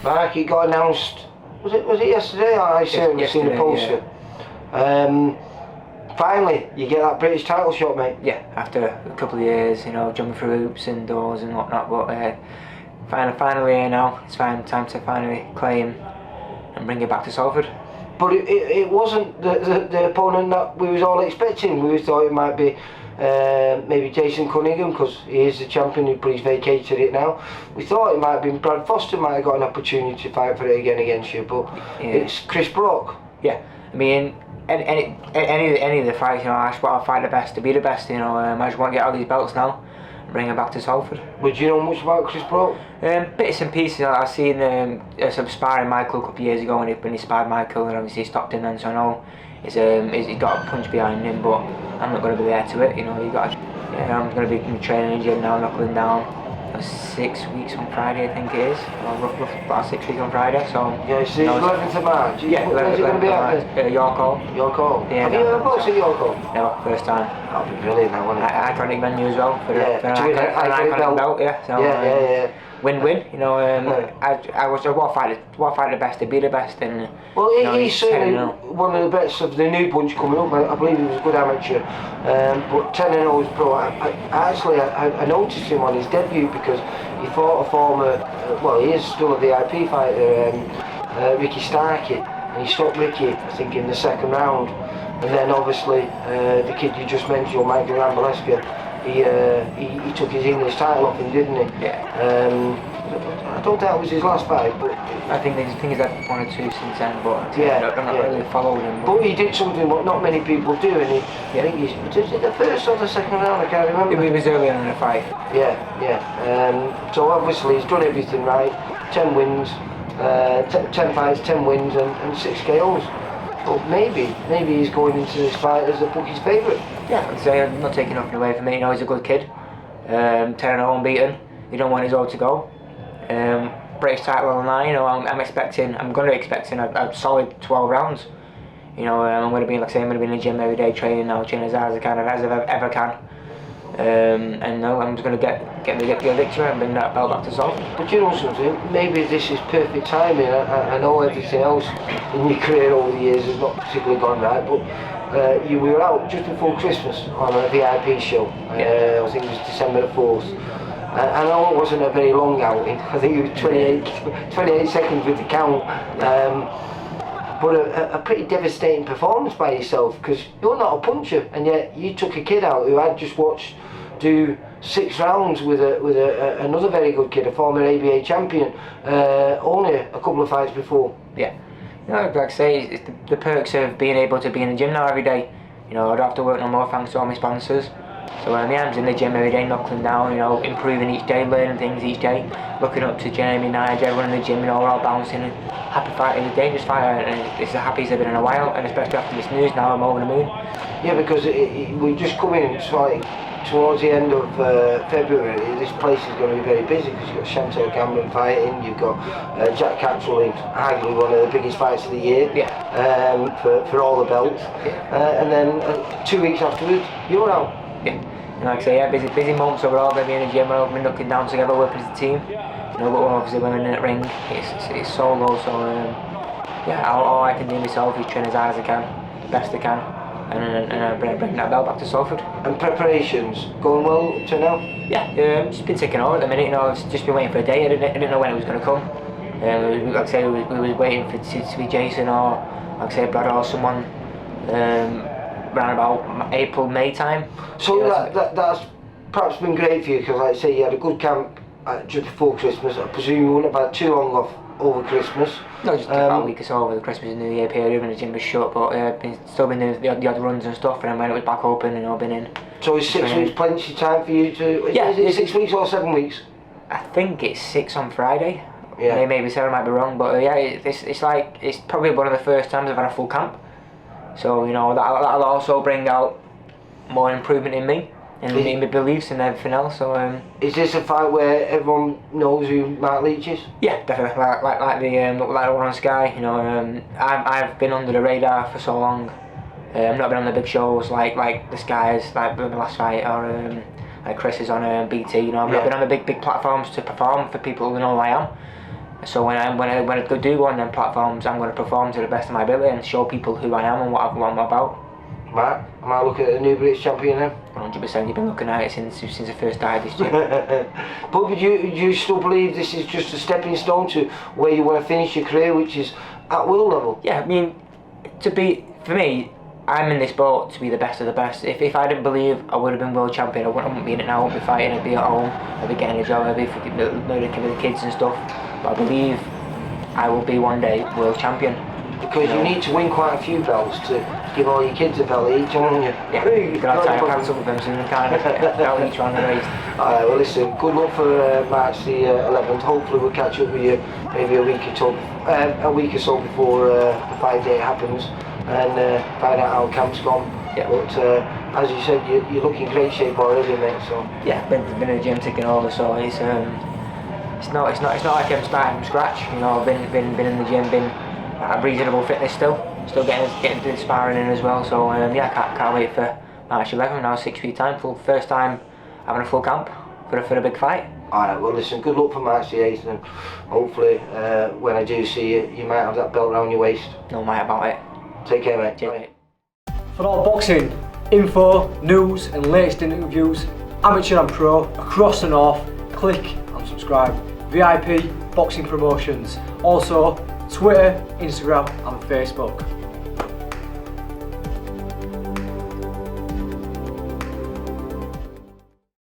Mark, it got announced. Was it yesterday? I certainly seen the poster. Yeah. Finally, you get that British title shot, mate. Yeah, after a couple of years, you know, jumping through hoops and doors and whatnot. But finally here now. It's time to finally claim and bring it back to Salford. But it wasn't the opponent that we was all expecting. We thought it might be maybe Jason Cunningham, because he is the champion, but he's vacated it now. We thought it might have been Brad Foster might have got an opportunity to fight for it again against you, but it's Chris Bourke. Yeah, I mean, any of the fights, you know, I just want to fight the best to be the best. You know, I just want to get all these belts now and bring them back to Salford. But do you know much about Chris Bourke? Bits and pieces. I've seen some sparring Michael a couple of years ago when he sparred Michael, and obviously he stopped him then, so I know he's got a punch behind him, but I'm not going to be there to it. You know, I'm going to be training in the gym now, knuckling down. 6 weeks on Friday, I think it is, or roughly about 6 weeks on Friday. So yeah, so it's 11th of March. Yeah, where's it going to be at? York Hall. York Hall. Yeah, have you ever boxed at York Hall? No, first time. That'll be brilliant, that, wouldn't it? Iconic venue as well for an iconic belt. Yeah, so, yeah. Win-win, you know. I want to fight the best to be the best, and well, he's certainly one of the best of the new bunch coming up. I believe he was a good amateur, but 10-0 is pro. I noticed him on his debut because he fought a former, he is still a VIP fighter, Ricky Starkey, and he stopped Ricky, I think, in the second round. And then obviously the kid you just mentioned, Michael Rambolescu, he took his English title off him, didn't he? Yeah. I don't think that was his last fight, but I think he's had 1 or 2 since then, but I've not really followed him. But he did something what not many people do, and I think was it the first or the second round? I can't remember. It was earlier in the fight. Yeah. So obviously he's done everything right. 10 wins, 10 fights, 10 wins, and 6 KOs. But maybe he's going into this fight as the bookie's favourite. Yeah, I'd say I'm not taking nothing away from me. You know, he's a good kid. 10-0 unbeaten. You don't want his all to go. British title on the line. You know, I'm going to be expecting a solid 12 rounds. You know, I'm going to be, like I say, I'm going to be in the gym every day training now, training as hard as I ever can. And no, I'm just going to get the victory and bring that belt back to Salford. But you know something, maybe this is perfect timing. I know everything else in your career over the years has not particularly gone right, but you were out just before Christmas on a VIP show. I think it was December the 4th. I know it wasn't a very long outing. I think it was 28 seconds with the count. But a pretty devastating performance by yourself, because you're not a puncher, and yet you took a kid out who I'd just watched do 6 rounds with another very good kid, a former ABA champion, only a couple of fights before. Yeah, you know, like I say, it's the perks of being able to be in the gym now every day. You know, I don't have to work no more thanks to all my sponsors. So I'm in the gym every day, knuckling down, you know, improving each day, learning things each day, looking up to Jeremy, Nigel, everyone in the gym, you know, we're all bouncing, and happy fighter, he's a dangerous fighter, and it's the happiest I've been in a while, and especially after this news now, I'm over the moon. Yeah, because we just come in, towards the end of February, this place is going to be very busy, because you've got Chantel Cameron fighting, you've got Jack Cattrall in arguably one of the biggest fights of the year, for all the belts, and then 2 weeks afterwards, you're out. Yeah, and like I say, busy months, so we're all going to be in the gym, we're all going to be knocking down together, working as a team. You know, but obviously when we're in the ring, it's solo, so all I can do myself is train as hard as I can, the best I can, and bring that belt back to Salford. And preparations going well up to now? Yeah, just been taking over at the minute. You know, I've just been waiting for a day. I didn't know when it was going to come. Like I say, we was waiting for it to be Jason or, like I say, Brad or someone. Around about April, May time. So that's perhaps been great for you, because like I say, you had a good camp just before Christmas. I presume you wouldn't have had too long off over Christmas. No, just about a week or so over the Christmas and New Year period when the gym was shut, but still been doing the odd runs and stuff, and then when it was back open, you know, been in. So is 6 weeks plenty of time for you to... Yeah. Is it 6 weeks or 7 weeks? I think it's 6 on Friday. Yeah. Maybe Sarah might be wrong, but it's probably one of the first times I've had a full camp. So, you know, that'll also bring out more improvement in me and in my beliefs and everything else. So is this a fight where everyone knows who Marc Leach is? Yeah, definitely. Like the one on Sky. You know, I've been under the radar for so long. I've not been on the big shows like the Skies, like the last fight, or like Chris is on BT. You know, I've not been on the big platforms to perform for people who know who I am. So when I do go on them platforms, I'm going to perform to the best of my ability and show people who I am and what I'm about. Mark, am I looking at a new British champion then? 100%. You've been looking at it since I first started this gym. But do you still believe this is just a stepping stone to where you want to finish your career, which is at world level? Yeah, I mean, for me, I'm in this boat to be the best of the best. If I didn't believe I would have been world champion, I wouldn't be in it now. I wouldn't be fighting. I'd be at home. I'd be getting a job. I'd be with the kids and stuff. But I believe I will be one day world champion. Because you need to win quite a few belts to give all your kids a belt each, haven't you? Yeah, you've got to tie hands up with them soon, kind of. Belt each one of the race. Alright, well listen, good luck for March the 11th. Hopefully we'll catch up with you maybe a week or so before the fight day happens, and find out how camp's gone. Yeah. But as you said, you look in great shape already, mate. So yeah, been in the gym taking over, so it's not like I'm starting from scratch. You know, I've been in the gym, been at reasonable fitness still getting the sparring in as well. So yeah, can't wait for March 11th. Now 6 weeks time, first time having a full camp for a big fight. Alright, well listen, good luck for March the 8th, and hopefully when I do see you, you might have that belt around your waist. No matter about it. Take care, mate. Cheers, mate. For all boxing info, news and latest interviews, amateur and pro, across the north, click and subscribe. VIP Boxing Promotions. Also Twitter, Instagram and Facebook.